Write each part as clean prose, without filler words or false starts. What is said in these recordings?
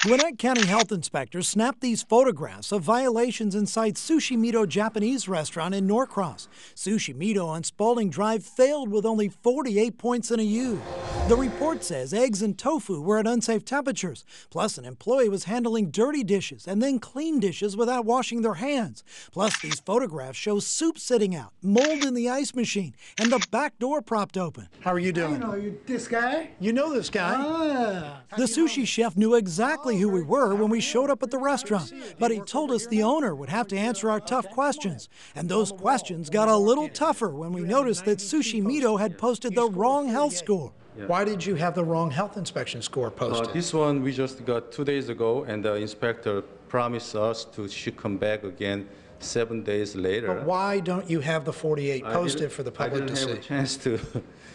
Gwinnett County health inspectors snapped these photographs of violations inside Sushi Mito Japanese restaurant in Norcross. Sushi Mito on Spalding Drive failed with only 48 points in a U. The report says eggs and tofu were at unsafe temperatures. Plus, an employee was handling dirty dishes and then clean dishes without washing their hands. Plus, these photographs show soup sitting out, mold in the ice machine, and the back door propped open. How are you doing? I know this guy. You know this guy. Ah. The sushi chef knew exactly who we were when we showed up at the restaurant, but he told us the owner would have to answer our tough questions. And those questions got a little tougher when we noticed that Sushi Mito had posted the wrong health score. Why did you have the wrong health inspection score posted? This one we just got 2 days ago, and the inspector promised us she come back again 7 days later. But why don't you have the 48 posted for the public to see? I didn't have a chance to,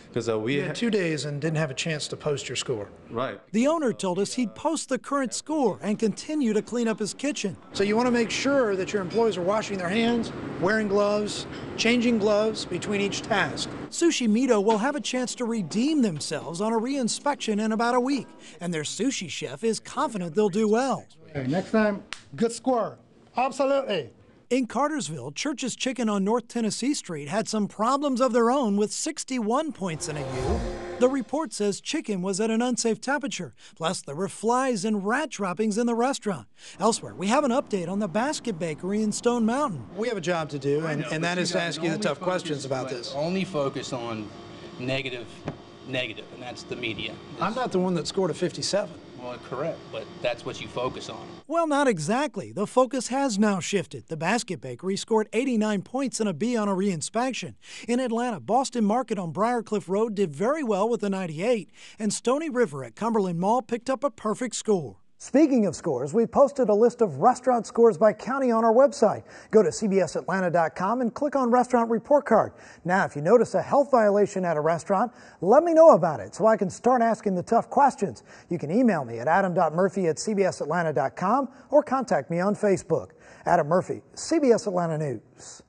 because we had 2 days and didn't have a chance to post your score. Right. The owner told us he'd post the current score and continue to clean up his kitchen. So you want to make sure that your employees are washing their hands, wearing gloves, changing gloves between each task. Sushi Mito will have a chance to redeem themselves on a re-inspection in about a week, and their sushi chef is confident they'll do well. Okay, next time, good score. Absolutely. In Cartersville, Church's Chicken on North Tennessee Street had some problems of their own with 61 points in a U. The report says chicken was at an unsafe temperature, plus there were flies and rat droppings in the restaurant. Elsewhere, we have an update on the Basket Bakery in Stone Mountain. We have a job to do, and that is to ask you the tough questions about this. Only focus on negative, and that's the media. I'm not the one that scored a 57. Well, correct, but that's what you focus on. Well, not exactly. The focus has now shifted. The Basket Bakery scored 89 points and a B on a re-inspection. In Atlanta, Boston Market on Briarcliff Road did very well with a 98, and Stony River at Cumberland Mall picked up a perfect score. Speaking of scores, we posted a list of restaurant scores by county on our website. Go to cbsatlanta.com and click on Restaurant Report Card. Now, if you notice a health violation at a restaurant, let me know about it so I can start asking the tough questions. You can email me at adam.murphy@cbsatlanta.com or contact me on Facebook. Adam Murphy, CBS Atlanta News.